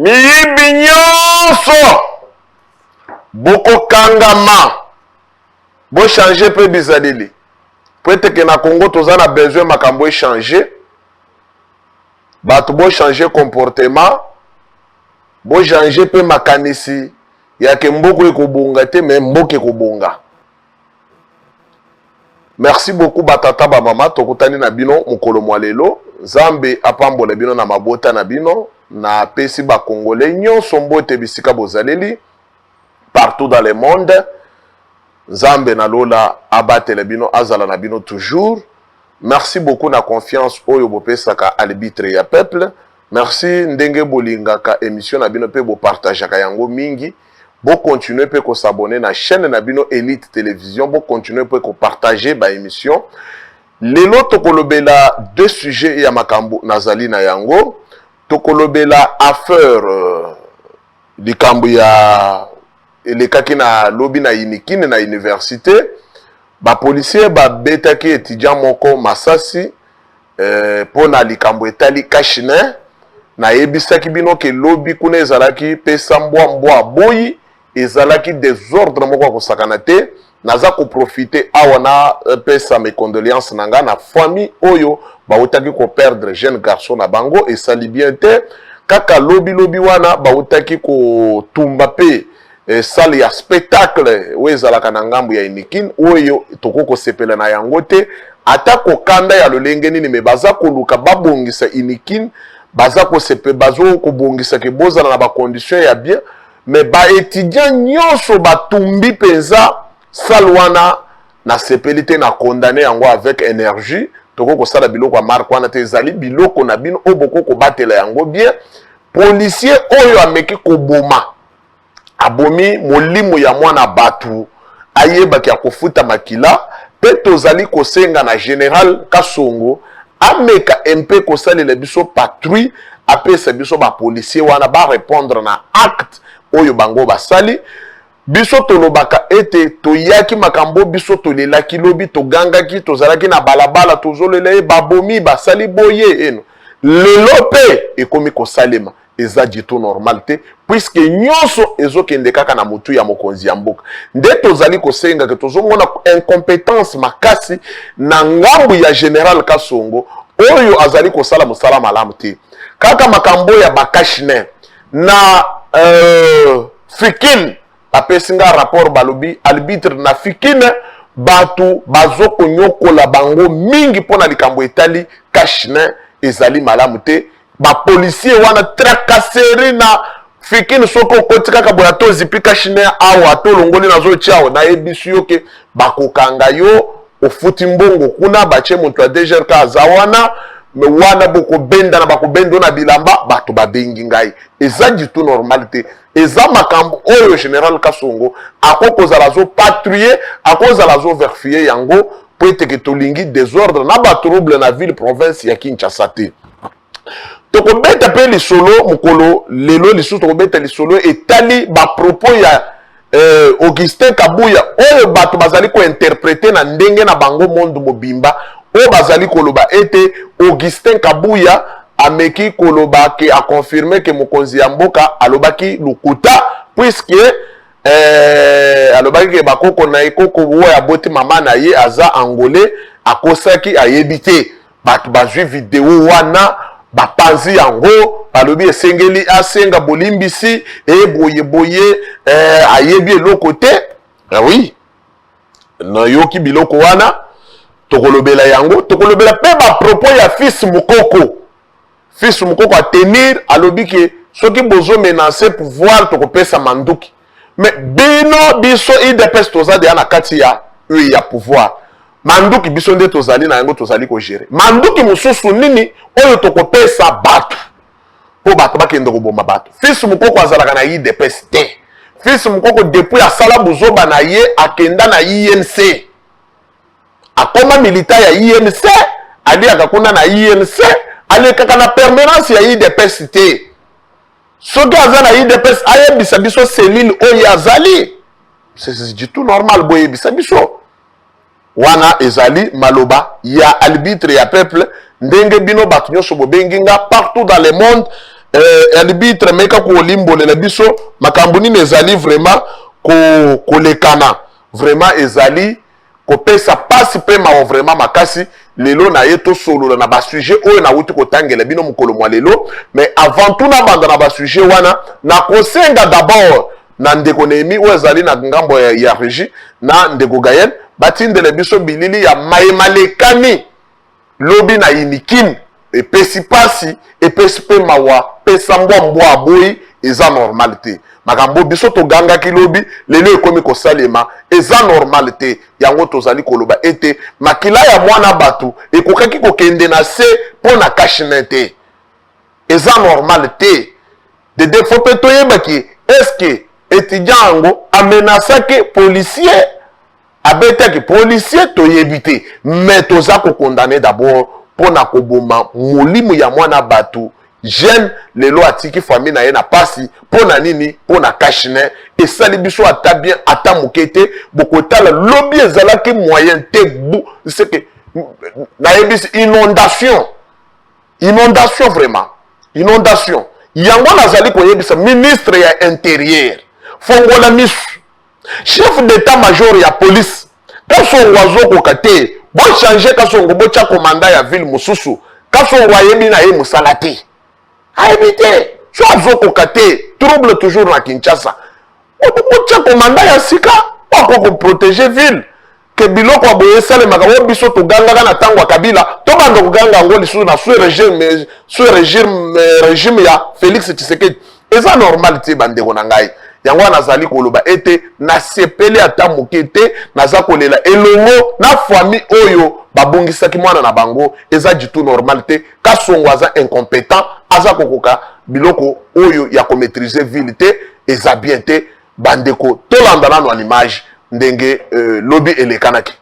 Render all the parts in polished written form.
miyibi nyonso boko kangama bo changer pe bizaleli peut-être que na Congo toza na besoin makambo changer bato bo changer comportement bo changer pe makanisi ya ke mboko ekobonga te mais mboke ekobonga. Merci beaucoup batata ba mama tokutani na bino mukolo mwa lelo Nzambe apambola bino na mabota na bino na pesi ba congolais nyonso mbote bisika bozaleli partout dans le monde. Nzambe na lola abatele bino azala na bino toujours. Merci beaucoup na confiance oyo bopesaka arbitre ya peuple. Merci ndenge bolingaka émission na bino pe bo partageaka yango mingi. Bo continuer pe ko s'abonner na chaîne na bino Elite Télévision, bo continuer pe ko partager ba émission. Lelo tokolobela deux sujets ya makambo nazali na yango. Tokolobela affaire likambo ya elekaki na lobi na inikine na université. Ba policier ba betaki étudiant moko masasi pona likambo etali kashine na yebisaki bino ke lobi kuna ezalaki pesa mbwa boyi ezalaki désordre moko kosakana te naza ko profiter awa na pesa mes condoléances nanga na famille oyo bautaki ko perdre jeune garçon na bango et sali bien te kaka lobi wana bautaki ko tumba pe salle ya spectacle oyo ezalaka na ngambo ya Inikin oyo tokoko sepela na yango te ata kokanda ya lolenge nini me baza koluka babongisa Inikin baza ko sepe bazo ko bongisa ke bozala na ba condition ya bien mais ba étudiant nyonso batumbi penza salwana na sepelite na condamné yango avec énergie tokoko sala biloko ya marque wana te ezali biloko na bino oboko ko batela yango bien policier oyo ameki koboma abomi molimo ya mwana batu ayebaki ya kofuta makila pe tozali kosenga na général Kasongo ameka mpe kosalela biso patrouille apesa biso ba policier wana ba répondre na acte oyo bango basali biso tolobaka ete toyaki makambo biso tolelaki lobi togangaki tozalaki na balabala tozolela babomi basali boye eno lelo pe ekomi kosalema eza jitu normal te puisque nyonso ezokende kaka na mutu ya mokonzi ya mboka nde tozali kosenga ke tozomona incompétence makasi na ngambu ya général Kasongo oyo azali kosala musala malamu te kaka makambo ya bakashine na Fikine apesinga rapport balobi arbitre na Fikine batu bazoko nyokola bango mingi pona likambo etali kashine ezali malamu te ba policier wana tracasserie na Fikine soko kotika kaboya to zipika shine awa to longoli nazo tiao na ebisi yoke bakokanga yo ofuti mbongo kuna bache muntu a DGR ka zawana me wana boko benda na bako bendo na bilamba bato babengi ngai eza jitu normalité eza makambo oyo général Kasongo akokozala zo patrouiller akozala zo vérifier yango po eteke tolingi désordre na ba trouble na ville province ya Kinshasa te tokobeta pe lisolo mukolo lelo lisusu tokobeta lisolo etali ba propos ya Augustin Kabuya oyo bato bazali ko interpréter na ndenge na bango monde mobimba oyo bazali koloba ete Augustin Kabuya ameki koloba ke a confirmé que mokonzi ya mboka alobaki lukuta puisque alobaki ke bakoko na ekoko oyo aboti mama na ye aza angolais akosaki ayebite bato bazwi video wana bapanzi yango balobi esengeli asenga bolimbisi boye ayebi eloko te oui na yoki biloko wana tokolobela yango tokolobela pe ba propos ya fils mukoko a tenir alobi ke soki bozo menacer pouvoir tokopesa manduki mais bino biso IDPS toza de na kati ya pouvoir manduki biso nde tozali na yango tozali ko gérer manduki mususu nini oyo tokopesa bato po bato bakende koboma bato fils mukoko azalaka na IDPS te fils mukoko depuis asala buzoba na ye akenda na INC akoma militaire ya INC ali akakuna na INC ali kaka na permanence ya IDPS te soki aza na IDPS ayebisa biso cellule oyo azali c'est du tout normal boyebisa biso wana ezali maloba ya arbitre ya peuple ndenge bino bato nyonso bobengi nga partout dans le monde arbitre meka ko limbolela biso makambo nini ezali vraiment ko lekana vraiment ezali ko pesa passe pe ma vraiment makasi lelo na yeto solo na ba sujet oyo na wuti ko tangela bino mukolo mwa lelo mais avant tout na banda na ba sujet wana na kosenga d'abord na ndeko Nehemi oyo ezali na ngambo ya régie na ndeko Gaël batindele biso bilili ya mayema lekani lobi na inikin epesi pasi epesi pe mawa pesa mbwa aboyi eza normalité makambo biso toganga kilobi lelo ekomi kosalema eza normalité yango tozali koloba ete makila ya mwana batu ekokaki kokende na se pona kashinete eza normalité de défaut pe toyebaki est-ce que étudiant yango amenasaki policier abetaki policier toyebite mais toza ko condamner d'abord pona koboma molimo ya mwana batu jeune lelo atiki famille na ye na pasi pona nini pona kashine esali biso ata bien ata mokete bokotala lobi ezalaki moyen te bu c'est que na yebisi inondation vraiment inondation yango nazali koyebisa ministre ya intérieur fongola misu chef d'état-major ya police kasongo azokoka te bo changer kasongo bo tia commandant ya ville mosusu kasongo ayebi na ye mosala te ayebi te so azokoka te trouble toujours na Kinshasa bo tia commandant ya sika okoko protéger ville ke biloko aboye esalemaka wo biso togangaka na ntango ya Kabila tobanda koganga yango lisusu na régime ya Félix Tshisekedi eza normal te bandeko na ngai yango nazali koloba ete na sepele ata moke te naza kolela elongo na famille oyo babongisaki mwana na bango eza du tout normal te kasongo aza incompétent aza kokoka biloko oyo ya komaîtriser ville te eza bien te bandeko tolanda nano à l'image ndenge lobi elekanaki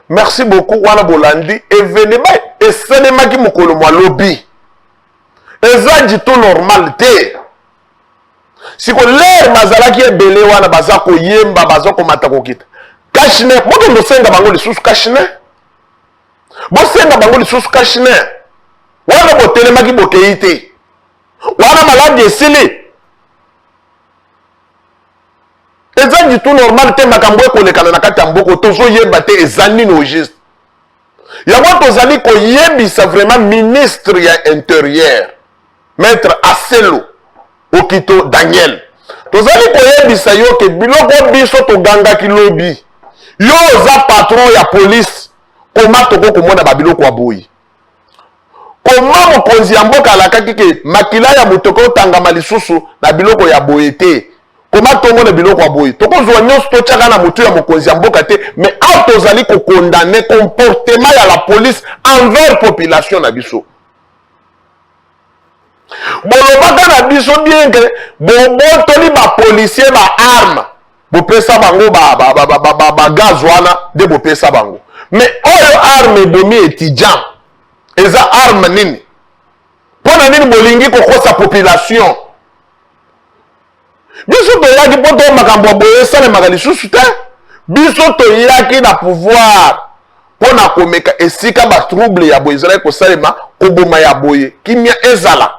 Merci beaucoup wana bolandi événement esalemaki mokolo mwa lobi eza jitu normal te siko l'air bazalaki ebele wana baza koyemba baza komata kokita kashine boto ndosenga bango lisusu kashine bosenga bango lisusu kashine wana botelemaki bokei te wana maladi esili eza du tout normal te makambo ekolekana na kati ya mboko tozoyeba te eza nini au juste yango tozali koyebisa vraiment ministre ya intérieur maître Aselo Okito Daniel tozali koyebisa yo ke biloko biso togangaki lobi yo oza patron ya police koma toko komona babiloko ya boyi koma mokonzi ya mboka alakaki ke makila ya motoko otangama lisusu na biloko ya boye te koma tongo na biloko ya boye tokozwa nyonso totiaka na motu ya mokonzi ya mboka te mais awa tozali kokondane comportement ya la police envers population na biso bolobaka na biso bien ke bobotoli bapolisier baarme bopesa bango bagaz wana nde bopesa bango mais oyo arme ebomi étudiant eza arme nini mpona nini bolingi kokosa population biso toyaki mpo to makambo ya boye esalemaka lisusu te biso toyaki na pouvoir mpo na komeka esika batrouble ya boye ezalaki kosalema koboma ya boye kimia ezala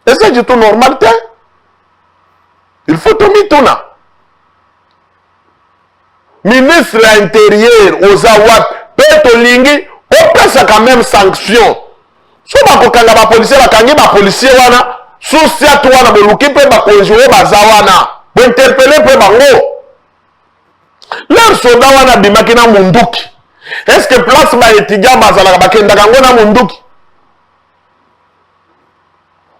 eza du tout normal te il faut tomituna ministre ya intérieur oza wapi mpe tolingi opesaka même sanction so bakokanga bapolisier bakangi bapolisier wana susi atu wana boluki mpe bakonzi oyo baza wana bointerpele mpe bango leur soda wana abimaki na munduki est-ce que place baétudiant bazalaka bakendaka yango na munduki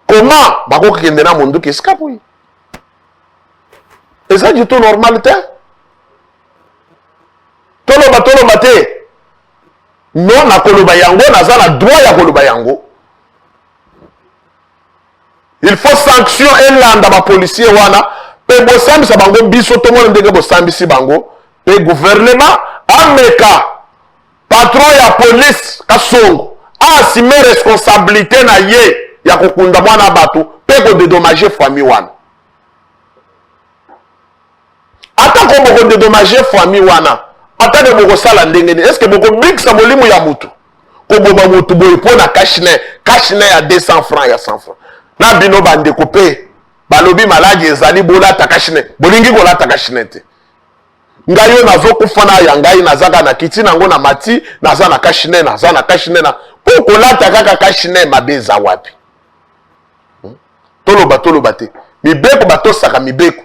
comment bakokende na munduki esika pui eza du tout normal te toloba te non na koloba yango naza na droit ya koloba yango. Il faut sanction elanda ba policier wana pe bosambisa bango biso to mona ndenge bosambisi bango pe gouvernement ameka patron ya police Kasongo assumer responsabilité na ye ya kokunda mwana bato pe ko dédommager famille wana. Ata ko boko dédommager famille wana ata de boko sala ndenge ni est-ce que boko bikisa molimo ya mutu ko boba mutu boy pona cashne ya 200 francs ya 100 francs na bino bande coupé balobi maladi ezali bola takashine bolingi kola takashine te ngayo nazo kufana ya ngai nazaka na kiti nango na mati naza na kashine na kola takaka kashine mabeza wapi toloba te mibeko batosaka mibeko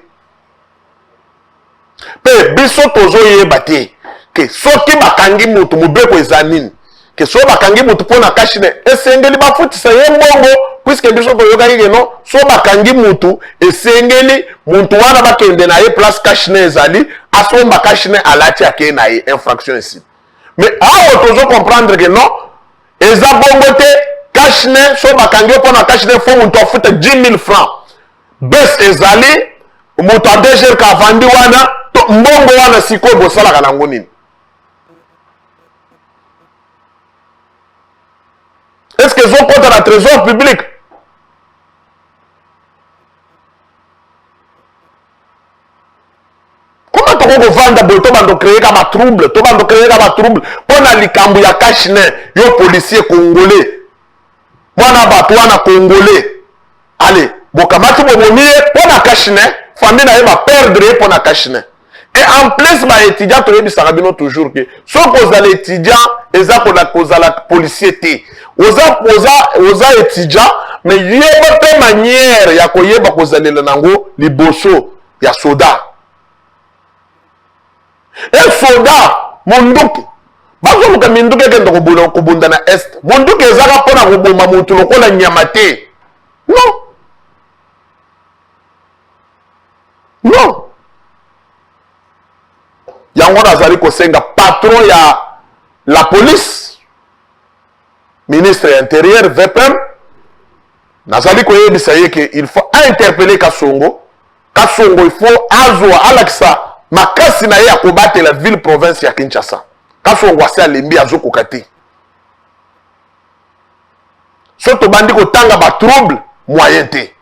pe biso tozo yeba te ke soki bakangi mutu mubeko eza nini ke so bakangi mutu pona kashine esengeli bafutisa ye mbongo puisque biso toyokaki ke non so bakangi mutu esengeli muntu wana bakende na ye place kashine ezali asomba kashine alati ake na ye infraction ici mais awo tozo comprendre que non eza bongo te kashine so bakangi pona kashine fo muntu afuta 10 000 francs bes ezali mutu adeger ka vandi wana mbongo wana siko bosalaka nango nini. Est-ce qu'ils ont compte à la trésor public? Comment tu peux vendre boy to bando créer comme trouble, to bando créer comme trouble pour na likambu ya kashine yo policier congolais. Mwana bato wana congolais. Allez, bokamati bomomie pour na kashine, famille na yeba perdre pour na kashine. Et en plus ba étudiant to yebi sarabino toujours que so cause à l'étudiant eza pour la cause à la policier té. Oza étudiant mais yeba pe manière ya koyeba kozalela nango liboso ya soda. Et soda munduki bazo muka minduki kendo kobunda na est munduki ezaka pona koboma mutu lokola nyama te. Non yango nazali kosenga patron ya la police ministre intérieur VPM nazali koyebisa ye ke il faut interpeller Kasongo il faut azwa alakisa makasi na ye ya kobatela ville province ya Kinshasa. Kasongo ase alembi azokoka te so tobandi kotanga ba trouble moyen te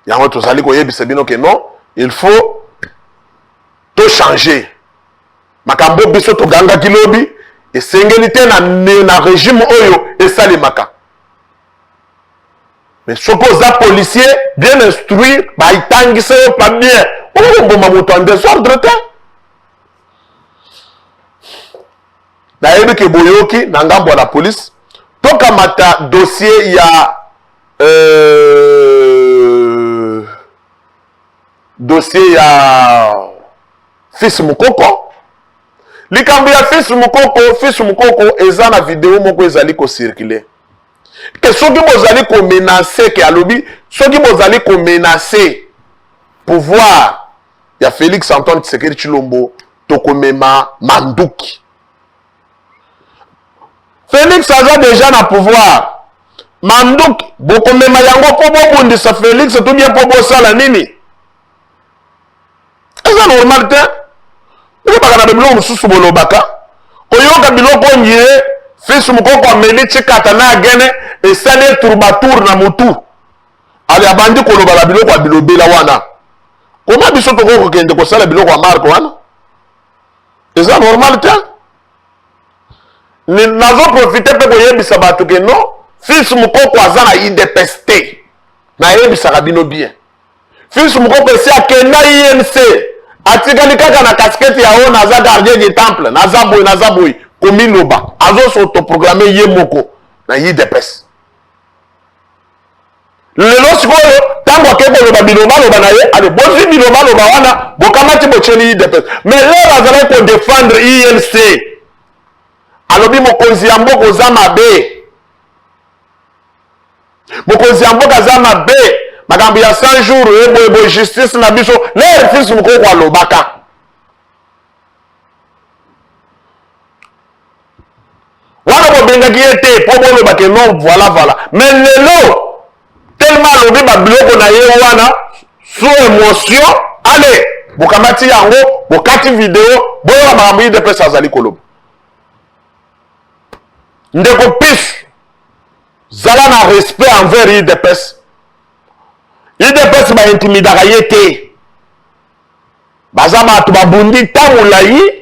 yango tozali koyebisa bino ke non il faut to changer makambo biso to ganga kilobi esengeli te na régime oyo esalemaka mais sokoza policier bien instruire ba itangisa yo pas bien o bomba moto en désordre te dayebi ke boyoki na ngambo la police to kamata dossier ya dossier ya fils Mukoko likambo ya fils Mukoko eza na vidéo moko ezali ko circuler ke soki bozali ko menacer ke alobi soki bozali ko menacer pouvoir ya Félix Antoine Tshisekedi Tshilombo tokomema manduki. Félix aza déjà na pouvoir manduki bokomema yango po bobundisa Félix to bien po bosala nini. Eza normal te baka na biloko mosusu bolobaka koyoka biloko nyie fils Mukoko ameli tshikata na agene esali turbatur na mutu ali abandi koloba la biloko abilobela wana koma biso toko kende kosala biloko ya marko wana eza normal te nazo profiter pe koyebisa bato ke non fils Mukoko aza na IDPS te na yebisaka bino bien fils Mukoko esi akenda INC atikali kaka na casquette ya o naza gardien du temple naza boy komiloba azo s'autoproclamer ye moko na IDPS lelo sikoyo tango akekoloba bilobaloba na ye ale bozwi bilobaloba wana bokamati botyeli IDPS mais lelo azalaki kodefendre INC alobi mokonzi ya mboka oza mabe mokonzi ya mboka aza mabe makambo ya 100 jours eboye justice na biso lere fils Mukoko alobaka bobenga qui était pour bon le non voilà mais lelo tellement lobi ba biloko na ye wana sous émotion allez bokamati yango bokati vidéo boyo makambo IDPS azali koloba ndeko pif zala na respect envers IDPS ba intimidaka ye te baza bato babundi ntango lai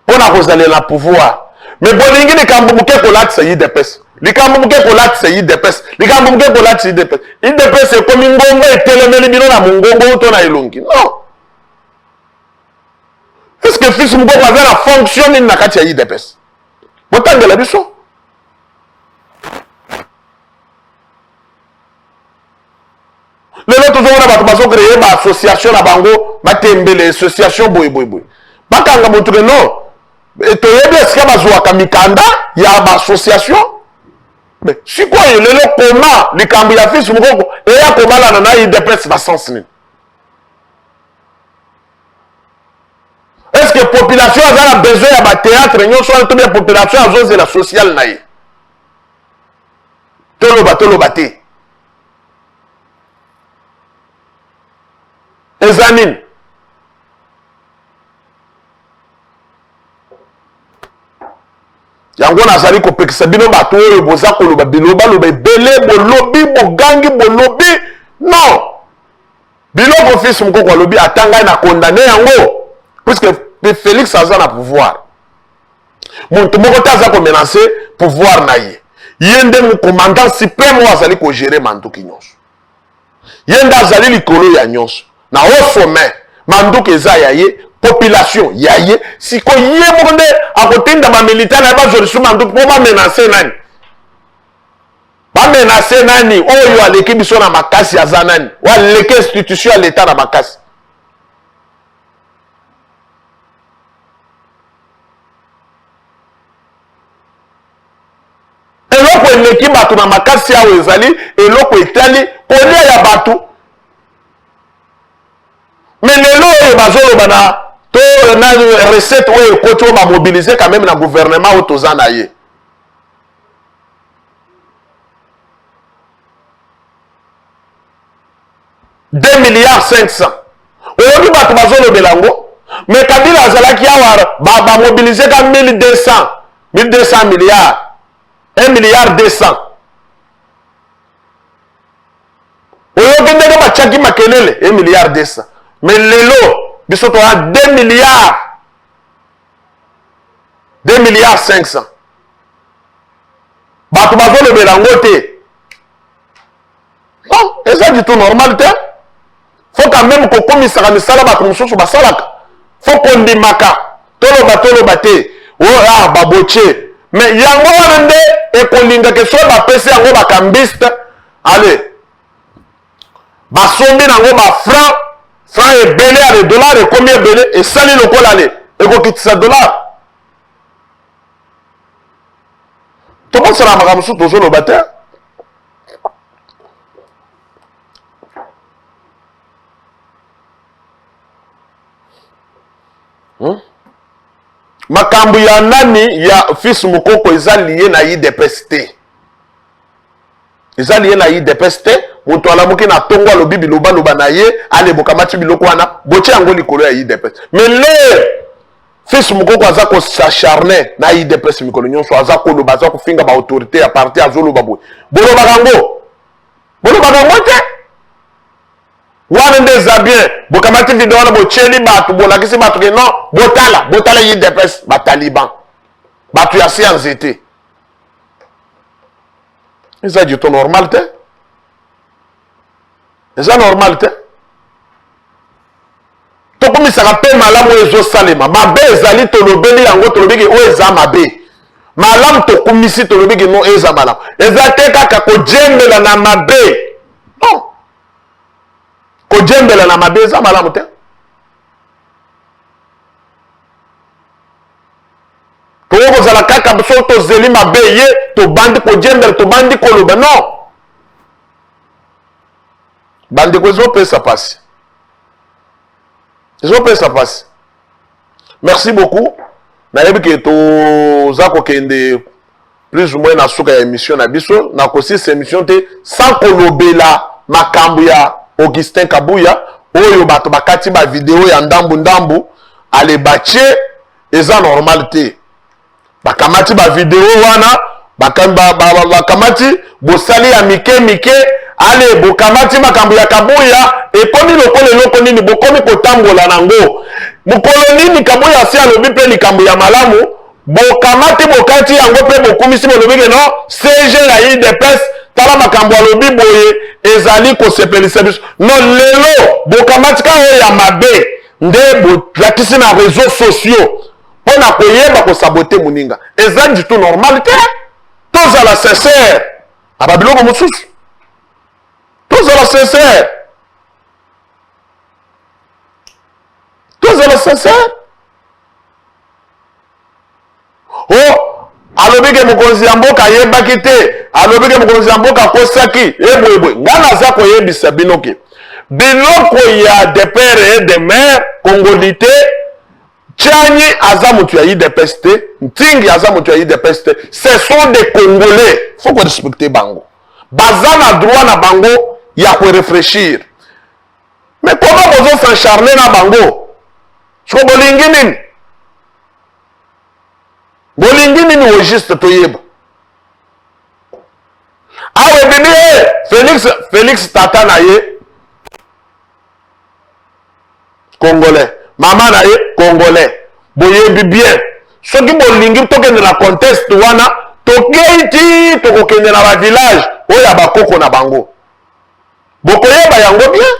mpona kozalela pouvoir mais bolingi likambo moke kolatisa IDPS likambo moke kolatisa IDPS likambo moke kolatisa IDPS ekomi ngongo etelemeli bino na mongongo to na elongi non est-ce que fils mokoko aza na fonction nini na kati ya IDPS botangela biso lelo tozomona bato bazokreye baassociation na bango batembele association boyeboyeboye bakanga motu ke non toyebi esika bazwaka mikanda ya baassociation sikoyo lelo koma likambo ya fils mokoko eya kobalana na IDPS na sens nini est-ce que population aza na besoin ya batéâtre nyonso wana to bien population azozela sociale na ye toloba te eza nini yango nazali kopekisa bino bato oyo boza koloba bilobaloba ebele bolobi bogangi bolobi non biloko fils mokoko alobi ata ngai na kondane yango puisque Félix aza na pouvoir moto moko te aza komenance pouvoir na ye ye nde commandant suprême oyo azali kogere manduki nyonso ye nde azali likolo ya nyonso na au sommet manduki eza ya ye population ya ye siko ye moko nde akotinda bamilitaire na ye bazolisu manduki mpo bamenance nani bamenance nani oyo aleki biso na makasi aza nani oyo aleki institution ya leta na makasi eloko eleki bato na makasi awo ezali eloko etali kolia ya bato mais lelo oyo bazoloba na to na recette oyo ekoti oyo bamobilize quand même na gouvernement oyo toza na ye $2 milliards 500 oyoki bato bazolobela yango mais Kabila azalaki awa bamobilize ka 1200 milliards 1 milliard 200 oyoki ndenge batiaki makelele 1 milliard 200 mais lelo biso toa 2 milliards 500 bato bazolobela yango te non eza du tout normal te faut quand même kokomisaka misala bato mosusu basalaka faut kondimaka toloba te oyo babotie mais yango wana nde ekolingaka so bapesi yango bakambiste ale basombi nango bafranc franc ebele ale dollar ekomi ebele esali lokola ale ekokitisa dollar tokosala makambo mosusu tozoloba te makambo ya nani ya fils mokoko eza lié na IDPS te eza lié na IDPS te moto alamuki na tongo alobi bilobaloba na ye alebokamati biloko wana botie yango likolo ya IDPS mais le fils mokoko aza kosacharne na IDPS mikolo nyonso aza koloba aza kofinga baautorité ya parti azoloba boye bolobaka yango te wana nde eza bien bokamati video wana botieli bato bolakisi bato ke non botala IDPS bataliban bato ya si ya nzete eza dito normal te eza normal te tokomisaka mpe malamu oyo ezosalema mabe ezali tolobeli yango tolobiki oyo eza mabe malamu tokumisi tolobiki no eza malamu eza te kaka kojembela na mabe non kojembela na mabe eza malamu te tokozala kaka so tozeli mabe ye tobandi kojembela tobandi koloba non bandeko ezopesa pasi merci beaucoup nayebi ke toza kokende plus ou moins na suka ya émission na biso na kosi cette émission te sans kolobela makambo ya Augustin Kabuya oyo bato bakati ba vidéo ya ndambu ale batie eza normal te bakamati ba vidéo wana bakamati bosali ya mike ale bokamati makambo ya Kabuya ekomi lokolo eloko nini bokomi kotambola nango mukolo nini Kabuya si alobi pe likambo ya malamu bokamati bokati yango pe bokumisi bolobi ke non CG ya IDPS tala makambo alobi boye ezali kosepelisa biso non lelo bokamati ka oyo ya mabe nde bolakisi na réseaux sociaux mpona koyeba kosabote moninga eza du tout normal te tozala sincère aba biloko mosusu tozala sincère oh alobi ke mokonzi ya mboka ayebaki te alobi ke mokonzi ya mboka akosaki ebwebwe nga naza koyebisa bino ke biloko ya de père et de mère congolité Tchani aza mutu ya IDPS te Ntingi aza mutu ya IDPS te ce sont des Congolais faut qu'on respecte bango baza na droit na bango ya ko réfléchir mais comment bozo s'encharner na bango soko bolingi nini au juste toyeba awe bini Félix tata na ye Congolais maman na ye Congolais boyebi bien soki bolingi tokende na contexte wana tokeiti tokokende na ba village oya bakoko na bango bokoyeba yango bien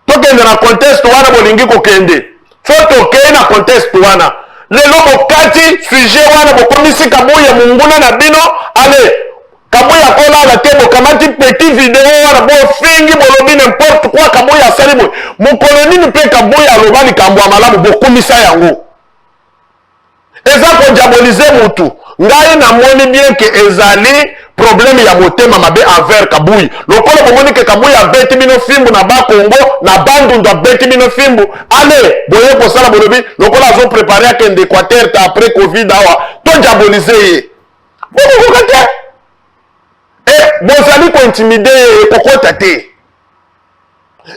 tokende na contexte wana bolingi kokende fo tokei na contexte wana lelo bokati sujet wana bokomisi Kabuya munguna na bino ale Kabuya kolala te bokamati petit vidéo wana bofingi bolobi n'importe quoi Kabuya asali boye mokolo nini mpe Kabuya aloba likambo ya malamu bokumisa yango eza kodiabolize mutu ngai namoni bien ke ezali problème ya motema mabe envers Kabuya lokolo bomoni ke Kabuya abeti bino fimbu na bakongo na bandundu abeti bino fimbu ale boye kosala bolobi lokolo azo préparer akende Équateur ta après Covid awa todiabolize ye bokokoka te bozali kointimide kokota te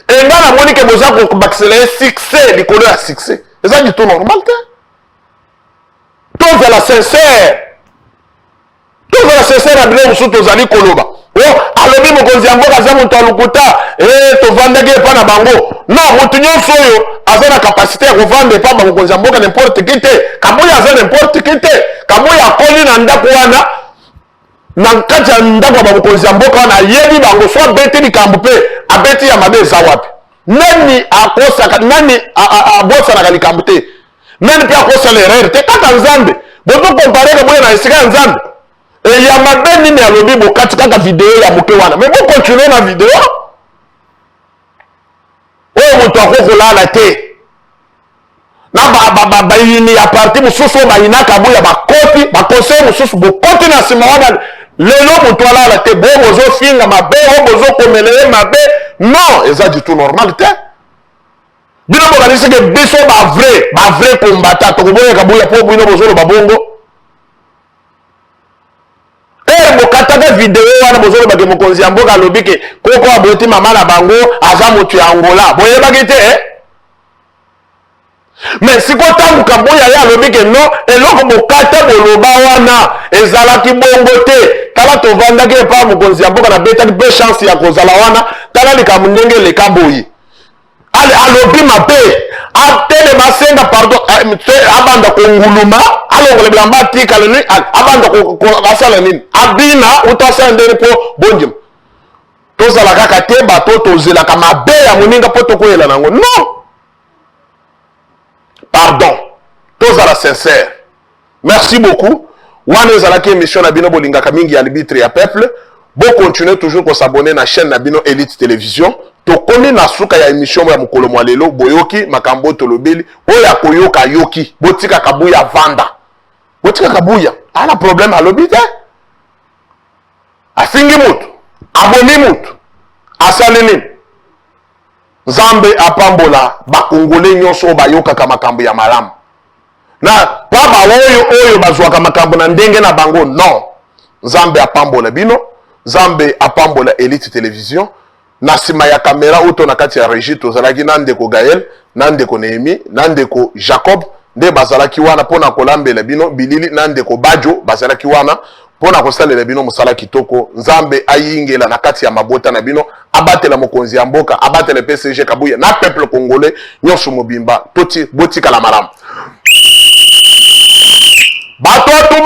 enga namoni ke boza kobaksele succès likolo ya succès eza du tout normal te tozala sincère na bino mosusu tozali koloba alobi mokonzi ya mboka aza moto alukuta tovandaki epa na bango non motu nyonso oyo aza na kapasité ya kovanda epa bamokonzi ya mboka n'importe qui te Kabuya aza n'importe qui te Kabuya akoli na ndako wana na kati ya ndako ya bamokonzi ya mboka wana ayebi bango so abeti likambo mpe abeti ya mabe eza wapi nani abosanaka likambo te nani mpe akosala erreur te kaka nzambe botokompare Kabuya na esika ya nzambe ya mabe nini alobi bokati kaka video ya moke wana mais bokontinue na video oyo moto akokolala te na bayini ya parti mosusu oyo bayina Kabuya bakoti bakonseil mosusu bokoti na nsima wana lelo moto alala te bo bozofinga mabe o bozokomela ye mabe non eza du tout normal te bino bokanisi ke biso bavrai kombata tokoboya Kabuya mpo bino bozoloba bongo bokataka video wana bozolobaki mokonzi ya mboka alobi ke koko aboti mama na bango aza motu ya Angola boyebaki te mais sikotangu Kabuya ye alobi ke non eloko bokata boloba wana ezalaki bongo te tala tovandaki epa mokonzi ya mboka na betaki mpe chance ya kozala wana tala likambo ndenge eleka boye ale alobi mabe atele basenga pardon abanda konguluma alongola bilamba atikala nini abanda asala nini abina utasala ndeni mpo bonjima tozala kaka te bato tozelaka mabe ya moninga mpo tokoyela nango non pardon tozala sincère merci beaucoup wana ezalaki émission na bino bolingaka mingi ya libitre ya peuple bocontinue toujours kosabone na chaîne na bino Elite Télévision tokomi na suka ya émission ya mokolo mwa lelo boyoki makambo tolobeli oyo akoyoka yoki botika Kabuya vanda botika Kabuya ana problème alobi te afingi mutu aboni mutu asali nini Nzambe apambola bakongole nyonso bayokaka makambo ya malamu na paba oyo bazwaka makambo na ndenge na bango non Nzambe apambola bino, Nzambe apambola Elite Télévision. Na sima ya kamera uto na kati ya régie tozalaki na ndeko Gaël, na ndeko Néhémie, na ndeko Jacob, nde bazalaki wana pona kolambela bino bilili, na ndeko Bajo bazalaki wana pona kosalela bino musala kitoko. Nzambe ayingela na kati ya mabota na bino, abatela mokonzi ya mboka, abatela PCG Kabuya na peuple congolais nyonso mobimba toti botika la malamu. Batotu